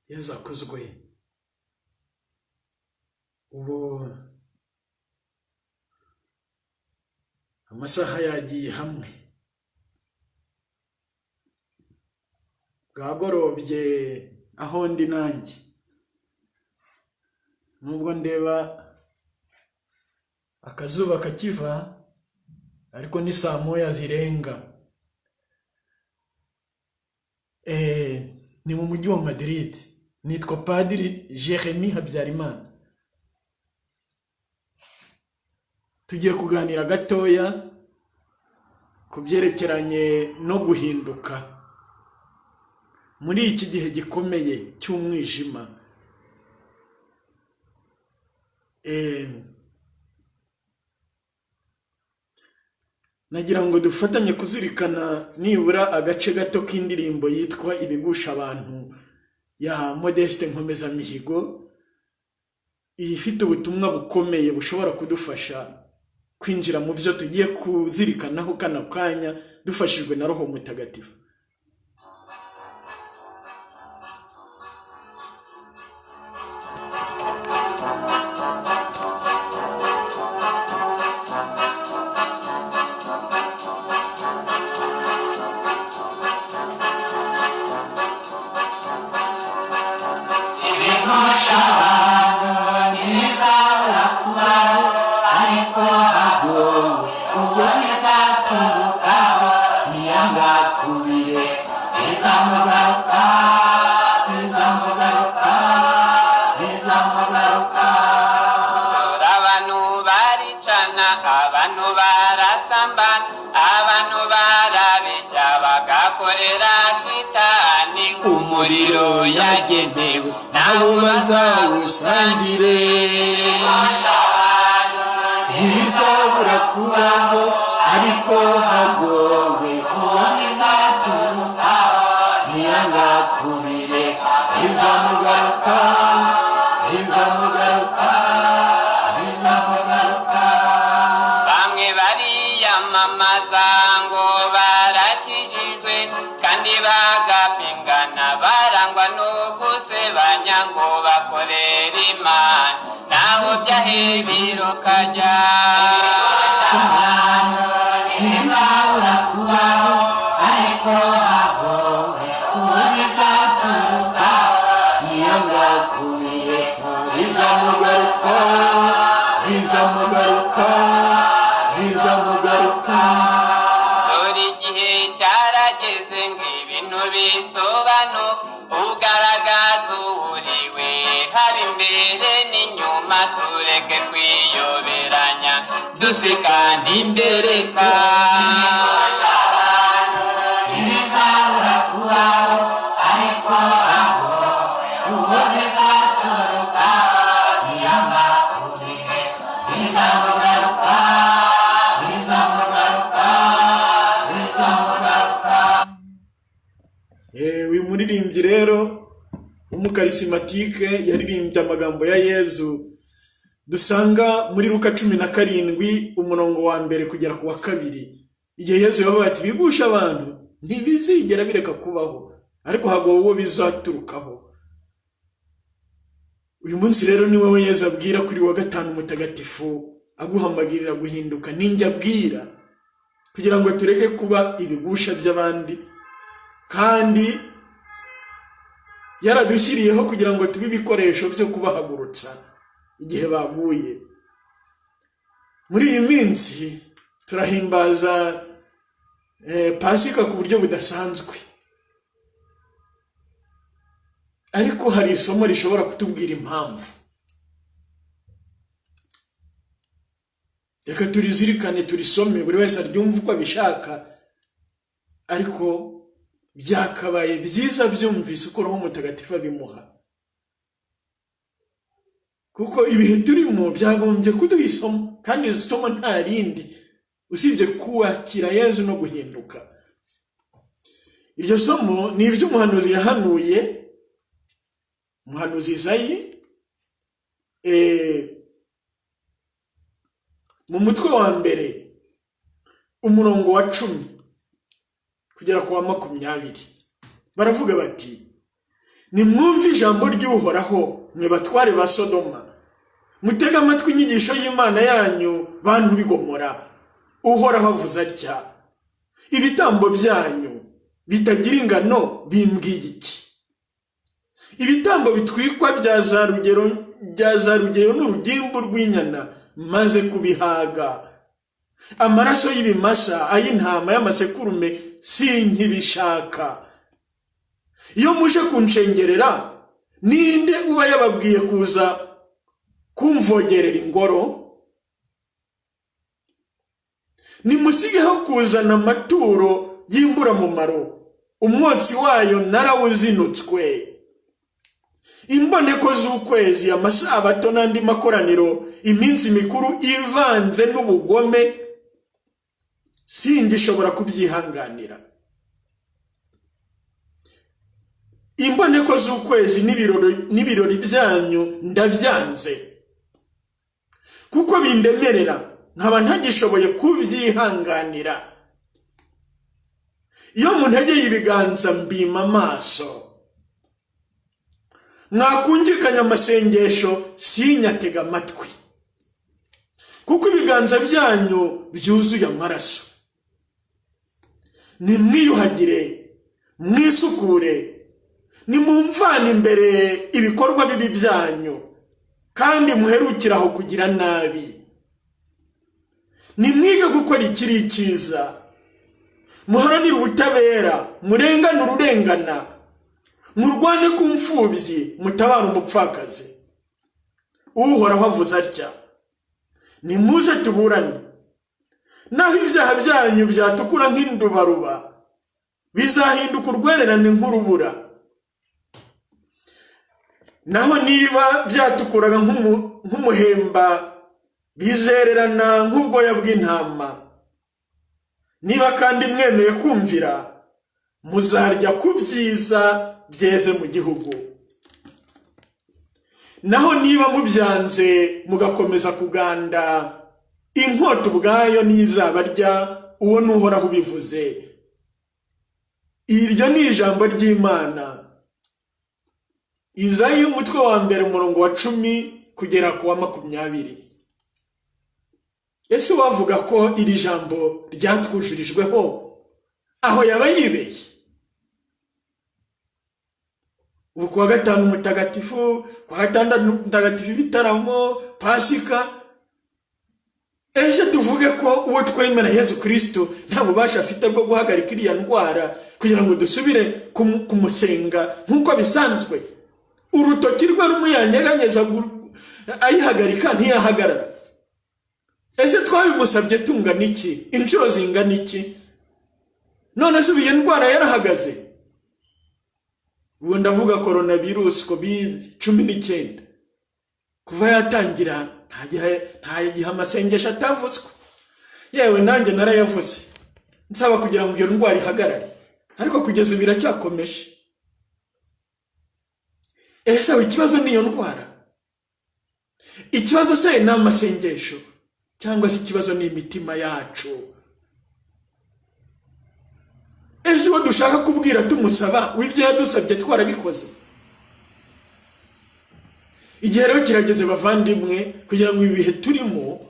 yazakuzwe. Ubu amasaha yagiye hamwe, bwagorobye aho ndi nanjye, nubwo ndeba akazuba kakiva ariko ni saa moya zirenga. Ni mu mujyi wa Madrid. Nitwa Padiri Jeremy Habyarimana. Tugiye kuganira gatoya ku byerekeranye no guhinduka muri iki gihe gikomeye cy'umwijima. Nagira ngo dufatanye kuzirikana nibura agace gato k'indirimbo yitwa Ibigusha abantu ya Modeste Nkomezamihigo, ifite ubutumwa bukomeye bushobora kudufasha kwinjira mu byo tugiye kuzirikanaho kana kanya dufashijwe na Roho Mutagatifu. Umuriro yagenewe nabo bazawusangire, ntibizabura kubaho ariko hagowe uwo bizaturuka, niyanga kubireka bizamugaruka, bizamugaruka, bizamugaruka. Bamwe bariyamamaza ngo barakijijwe kandi bagapingana, barangwa no gusebanya ngo bakorera Imana, naho byahebira ukajya. Ntibizabura kubaho ariko hagowe uwo bizaturuka, niyanga kubireka bizamugaruka, bizamugaruka, bizamugaruka. Dore igihe cyarageze ngo ibintu bisobanuke, ugaragaza uriwe haba imbere n'inyuma, tureke kwiyoberanya duseka n'imbereka. Ntibizabura kubaho ariko hagowe uwo bizaturuka, niyanga kubireka bizamugaruka, bizamugaruka, bizamugaruka. Uyu muririmbyi rero w'umukarisimatike yaririmbye amagambo ya Yezu dusanga muri Luka 17 umurongo wa mbere kugera ku wa 2. Igihe Yezu yavuga ati bigusha abantu ntibizigera bireka kubaho ariko hagowe uwo bizaturukaho. Uyu munsi rero ni wowe Yezu abwira kuri wa gatanu mutagatifu, aguhamagirira guhinduka. Ninjye abwira kugira ngo tureke kuba ibigusha by'abandi, kandi yaradushyiriyeho kugira ngo tube ibikoresho byo kubahagurutsa igihe baguye. Muri iyi minsi turahimbaza Pasika ku buryo budasanzwe, ariko hari isomo rishobora kutubwira impamvu. Reka turizirikane, turisome, buri wese aryumva uko abishaka, ariko byakabaye byiza byumvise uko Roho Mutagatifu abimuha, kuko ibihe turimo byagombye kuduha isomo, kandi isomo nta rindi usibye kuwakira Yezu no guhinduka. Iryo somo ni iby'umuhanuzi yahanuye, umuhanuzi Izayi, mu mutwe wa mbere umurongo wa 10 kugera ku wa 20. Baravuga bati nimwumve ijambo ry'Uhoraho mwe batware ba Sodoma, mutega amatwi inyigisho y'Imana yanyu bantu b'Igomora. Uhoraho avuze atya: ibitambo byanyu bitagira ingano bimbwiye iki? Ibitambo bitwikwa bya za rugero n'urugimbu rw'inyana maze kubihaga. Amaraso y'ibimasa ay'intama y'amasekurume sinkibishaka. Iyo muje kunshengerera, ninde uba yababwiye kuza kumvogerera ingoro? Nimusigeho kuzana amaturo y'imburamumaro, umwotsi wayo narawuzinutswe. Imboneko z'ukwezi, amasabato n'andi makoraniro, iminsi mikuru ivanze n'ubugome, singishobora kubyihanganira. Imboneko z'ukwezi n'ibirori byanyu ndabyanze, kuko bindemerera nkaba ntagishoboye kubyihanganira. Iyo muntegeye ibiganza mbima amaso, mwakungikanya amasengesho sinyatega amatwi, kuko ibiganza byanyu byuzuye amaraso. Nimwiyuhagire, mwisukure, nimumvane imbere ibikorwa bibi byanyu, kandi muherukiraho kugira nabi. Nimwige gukora ikiri icyiza, muharanire ubutabera, murengane ururengana, murwane ku mfubyi, mutabara umupfakazi. Uhoraho avuze atya: nimuze tuburane, naho ibyaha byanyu byatukura nk'indubaruba, bizahinduka urwererane nk'urubura. Naho niba byatukuraga nk'umuhemba, bizererana nk'ubwoya bw'intama. Niba kandi mwemeye kumvira, muzarya ku byiza byeze mu gihugu. Naho niba mubyanze mugakomeza kuganda, inkota ubwayo ntizabarya. Uwo ni Uhoraho ubivuze. Iryo ni ijambo ry'Imana. Izayi umutwe wa mbere umurongo wa 10 kugera ku wa 20. Ese wavuga ko iri jambo ryatwujurijweho aho yaba yibeshye? Ubu kuwa gatanu mutagatifu, kuwa gatandatu mutagatifu ibitaramo, Pasika, ese tuvuge ko uwo twemera Yesu Kristo nta bubasha afite bwo guhagarika iriya ndwara kugira ngo dusubire kumusenga nk'uko bisanzwe? Urutoki rwe rumuyanyeganyeza ayihagarika ntiyahagarara. Ese twabimusabye tungana iki? Inshuro zingana iki? None se iyo ndwara yarahagaze? Ubu ndavuga coronavirus COVID-19 kuva yatangira nta gihe amasengesho atavutswe. Yewe nanjye narayavuze nsaba kugira ngo iyo ndwara ihagarare, ariko kugeza ubu iracyakomeje. Ese ikibazo ni iyo ndwara? Ikibazo se ni amasengesho cyangwa se ikibazo ni imitima yacu? Ese uwo dushaka kubwira tumusaba w'ibyo yadusabye twarabikoze? Igihe rero kirageze bavandimwe, kugira ngo ibihe turimo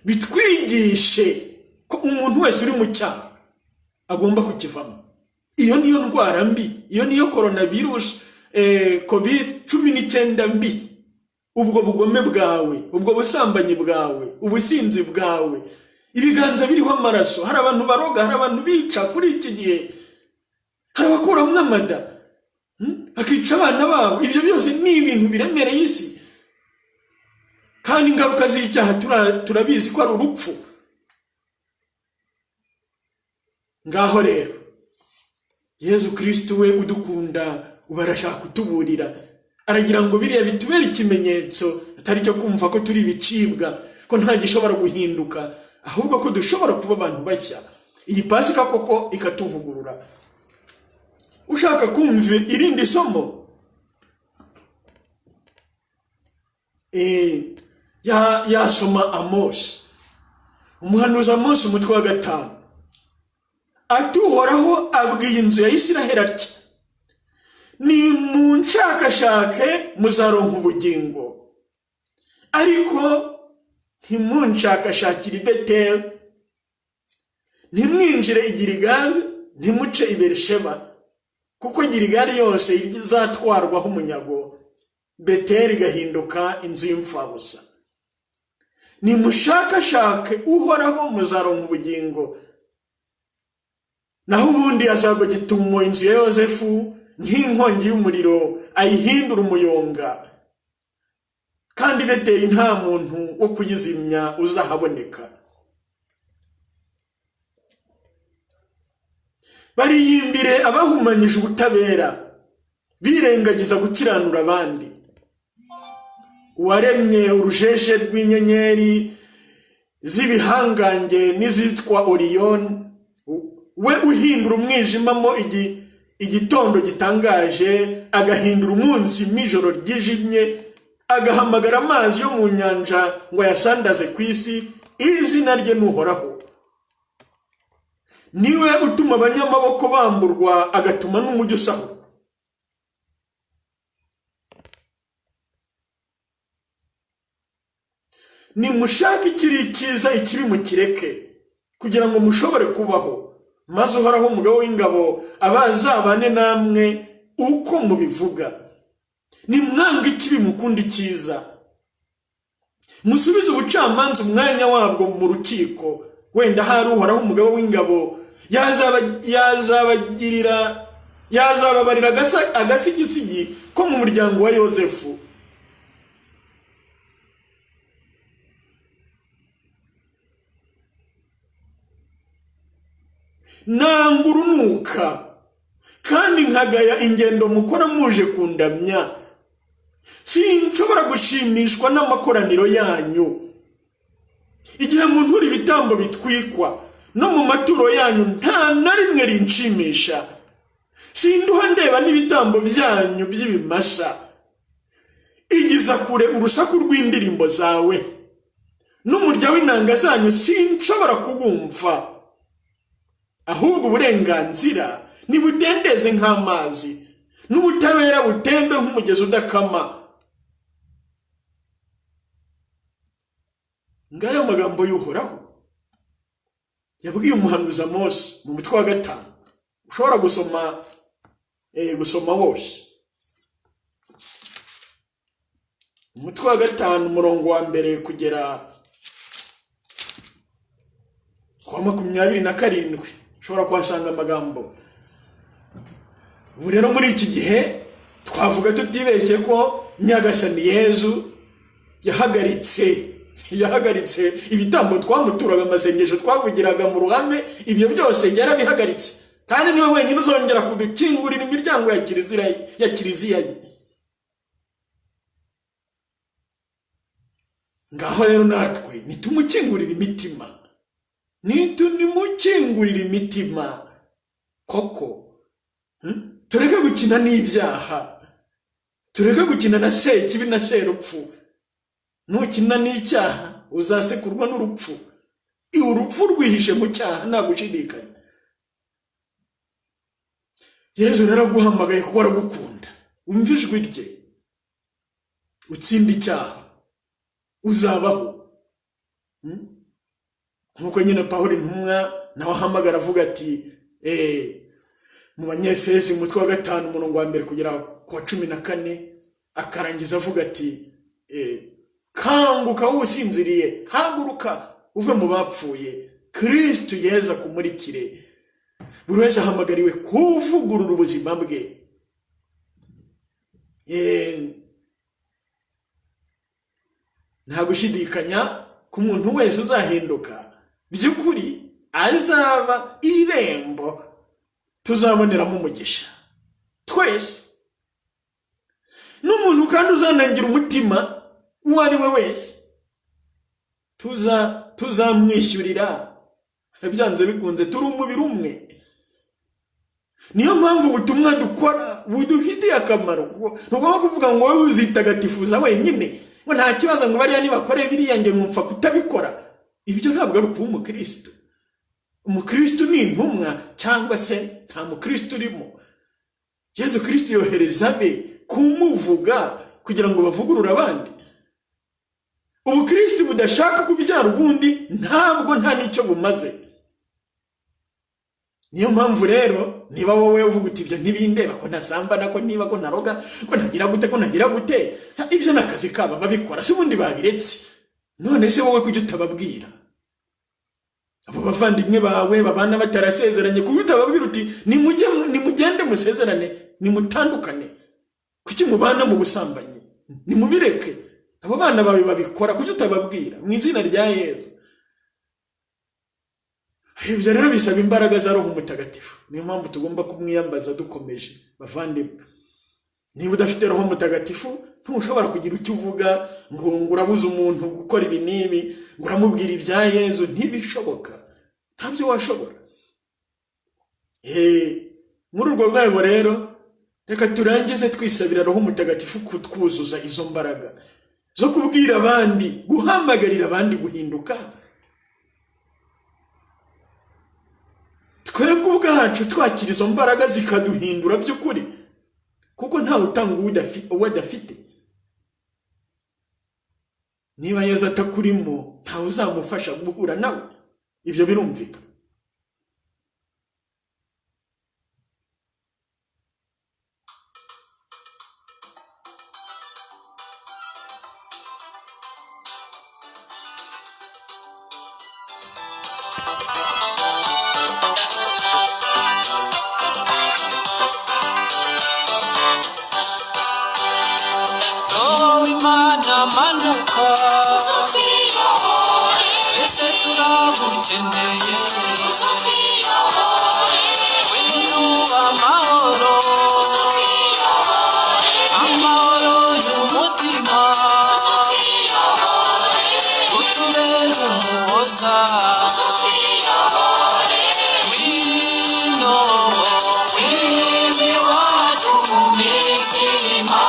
bitwigishe ko umuntu wese uri mu cyaha agomba kukivamo. Iyo niyo ndwara mbi, iyo niyo coronavirus COVID-19 mbi. Ubwo bugome bwawe, ubwo busambanyi bwawe, ubusinzi bwawe, ibiganza biriho amaraso. Hari abantu baroga, hari abantu bica kuri iki gihe, hari abakuramo amada akica abana babo. Ibyo byose ni ibintu biremereye isi, kandi ingaruka z'icyaha turabizi ko ari urupfu. Ngaho rero Yesu Kristo we udukunda ubarashaka kutuburira, aragira ngo biriya bitubere ikimenyetso atari cyo kumva ko turi bicibwa, ko nta gishobora guhinduka, ahubwo ko dushobora kuba abantu bashya. Iyi Pasika koko ikatuvugurura. Ushaka kumva irindi somo, yasoma Amosi, umuhanuzi Amosi umutwe wa 5. Ati Uhoraho abwiye inzu ya Isiraheli ati: nimunshakashake muzaronka ubugingo, ariko ntimunshakashakire i Beteli, ntimwinjire i Giligali, ntimuce i Berisheba, kuko Giligali yose izatwarwaho umunyago, Beteli igahinduka inzu y'imfabusa. Nimushakashake uhoraho muzaronka ubugingo, naho ubundi azagwa gitumo inzu ya Yozefu nk'inkongi y'umuriro ayihindura umuyonga, kandi Beteli nta muntu wo kuyizimya uzahaboneka. Bariyimbire abahumanyije ubutabera, birengagiza gukiranura abandi. Uwaremye urujeje rw'inyenyeri z'ibihangange n'izitwa Oriyoni, we uhindura umwijima mo igitondo gitangaje, agahindura umunsi mw'ijoro ryijimye, agahamagara amazi yo mu nyanja ngo ayasandaze ku isi, izina rye n'uhoraho. Niwe utuma abanyamaboko bamburwa, agatuma n'umujyi usahurwa. Nimushake ikiri cyiza ikibi mukireke, kugira ngo mushobore kubaho, maze uhoraho umugabo w'ingabo abazabane namwe uko mubivuga. Nimwange ikibi mukunda icyiza, musubize ubucamanza umwanya wabwo mu rukiko, wenda hari uhoraho umugabo w'ingabo yazababarira agasigisigi ko mu muryango wa Yozefu. Nanga urunuka, kandi nkagaya ingendo mukora muje kundamya. Sinshobora gushimishwa n'amakoraniro yanyu. Igihe muntura ibitambo bitwikwa, no mu maturo yanyu nta na rimwe rinshimisha. Sinduha ndeba n'ibitambo byanyu by'ibimasa. Igiza kure urusaku rw'indirimbo zawe, n'umurya w'inanga zanyu sinshobora kubumva. Ahubwo uburenganzira nibudendeze nk'amazi, n'ubutabera butembe nk'umugezi udakama. Ngayo magambo y'uhoraho yabwiye umuhanuzi Amosi mu mutwe wa 5. Ushobora gusoma wose. Umutwe wa 5 umurongo wa mbere kugera kwa 27. Ushobora kuhasanga amagambo. Ubu rero muri iki gihe twavuga tutibeshye ko Nyagasani Yezu yahagaritse ibitambo twamuturaga, amasengesho twavugiraga mu ruhame, ibyo byose yarabihagaritse, kandi niwe wenyine uzongera kudukingurira imiryango ya kiliziya ye. Ngaho rero natwe nitumukingurira imitima, nimukingurira imitima koko. Tureke gukina n'ibyaha, tureke gukina na sekibi na serupfu. Nukina n'icyaha uzasekurwa n'urupfu. Urupfu rwihishe mu cyaha, nta gushidikanya. Yezu rero aguhamagaye kuko aragukunda. Umva ijwi rye, utsinde icyaha, uzabaho. Nkuko nyine Pawulo intumwa nawe ahamagara avuga ati mu Banyefesi umutwe wa 5 umurongo wa mbere kugera ku wa 14, akarangiza avuga ati kanguka usinziriye, haguruka uve mu bapfuye, Kristo yeza kumurikire. Buri wese ahamagariwe kuvugurura ubuzima bwe. Nta gushidikanya ku muntu wese uzahinduka by'ukuri azaba irembo tuzaboneramo umugisha twese. N'umuntu kandi uzanangira umutima uwo ari we wese tuzamwishyurira, byanze bikunze turi umubiri umwe. Niyo mpamvu ubutumwa dukora budufitiye akamaro. Ntugomba kuvuga ngo wowe uzitagatifuza wenyine, ngo nta kibazo ngo bariya nibakore biriya nge mwumva kutabikora. Ibyo ntabwo ari ukuba umukristo. Umukristo ni intumwa, cyangwa se nta mukristo urimo. Yesu Kristo yohereza be kumuvuga kugira ngo bavugurure abandi. Ubukristo budashaka kubyara ubundi ntabwo nta nicyo bumaze. Niyo mpamvu rero niba wowe uvuga uti ibyo ntibindeba, ko ntasambana, ko niba ko naroga, ko nagira gute, ibyo nakazi kaba babikora, si ubundi babiretse. None se wowe kujya utababwira abo bavandimwe bawe babana batarasezeranye, kuko utababwira uti nimugende musezerane, nimutandukane, kuki mubana mu busambanyi, nimubireke. Abo bana bawe babikora, kuki utababwira mu izina rya Yesu? Ibyo rero bisaba imbaraga za Roho Mutagatifu. Niyo mpamvu tugomba kumwiyambaza dukomeje. Bavandimwe, niba udafite Roho Mutagatifu ntushobora kugira icyo uvuga ngo urabuza umuntu gukora ibi n'ibi, ngo uramubwira ibya Yesu, ntibishoboka, ntabyo washobora. Muri urwo rwego rero reka turangize twisabira Roho Mutagatifu kutwuzuza izo mbaraga zo kubwira abandi, guhamagarira abandi guhinduka. Twebwe ubwacu twakira izo mbaraga zikaduhindura by'ukuri, kuko ntawe utanga uwo adafite. Niba Yesu atakurimo ntawe uzamufasha guhura nawe, ibyo birumvikana. Manuka ese turagukeneye, winuduha amahoro, amahoro y'umutima, utubere umuhoza, wino iwacu mu mitima.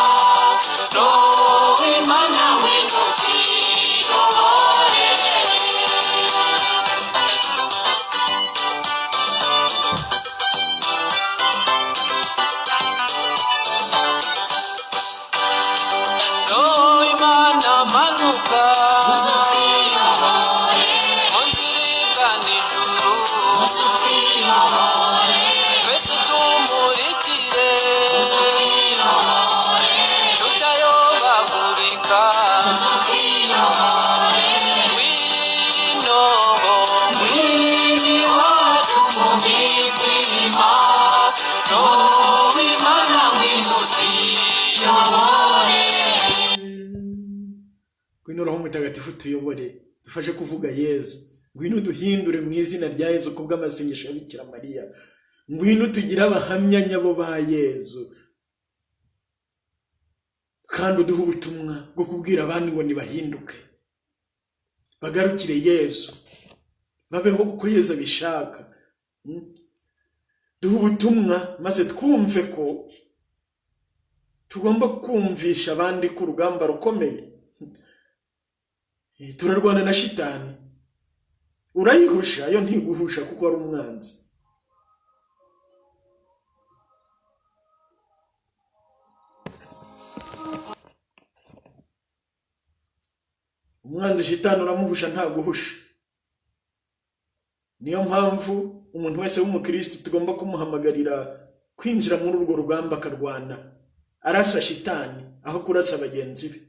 Ngwino Roho Mutagatifu tuyobore, dufashe kuvuga Yesu. Ngwino duhindure mu izina rya Yesu kubw'amasengesho ya Bikira Mariya. Ngwino tugire abahamya nyabo ba Yesu, kandi uduhe ubutumwa bwo kubwira abandi ngo nibahinduke, bagarukire Yesu, babeho uko Yesu abishaka. Duhe ubutumwa maze twumve ko tugomba kumvisha abandi ko urugamba rukomeye. Turarwana na shitani, urayihusha, yo ntiguhusha kuko ari umwanzi. Umwanzi shitani uramuhusha, ntaguhusha. Niyo mpamvu umuntu wese w'umukristo tugomba kumuhamagarira kwinjira muri urwo rugamba akarwana, arasa shitani aho kurasa bagenzi be.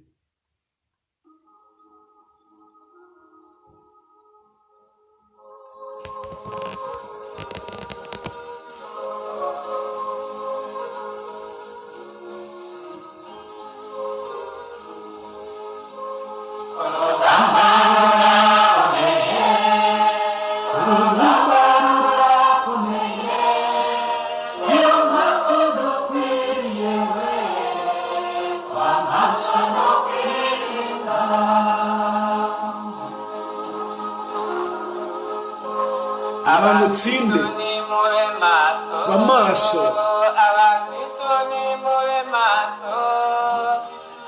Abamutsinde bamaso, abakristo nimube maso,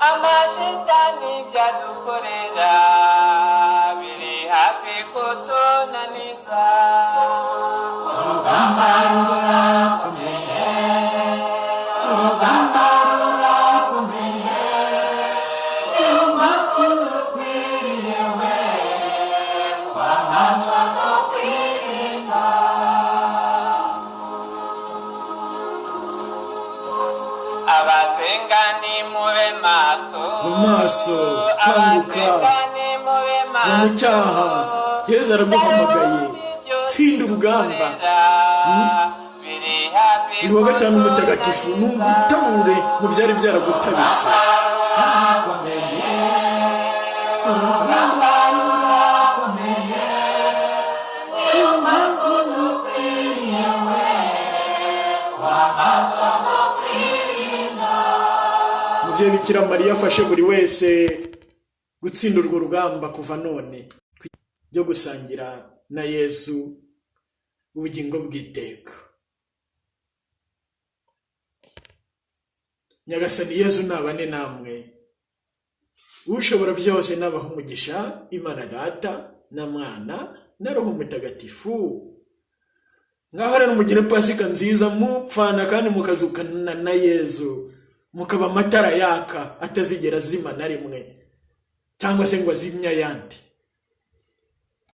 amashitani byadukorera biri hafi kutunaniza. Urugamba rurakomeye, abasenga nimube maso mu maso kanguka abasenga nimube va mu maso cyaha yezu araguhamagaye tsinda urugamba biri hafi uyu wa gatanu mutagatifu ni ugutabure mu byari byaragutabitse mubyeyi bikira mariya afashe buri wese gutsinda urwo rugamba kuva none byo gusangira na yezu ubugingo bw'iteka. Nyagasani yezu nabane namwe, ushobora byose nabaha umugisha, Imana Data na Mwana na Roho Mutagatifu. Ngaho rero mugire pasika nziza mupfana kandi mukazukana na Yezu, mukaba amatara yaka atazigera zima na rimwe cyangwa se ngo azimye ayandi.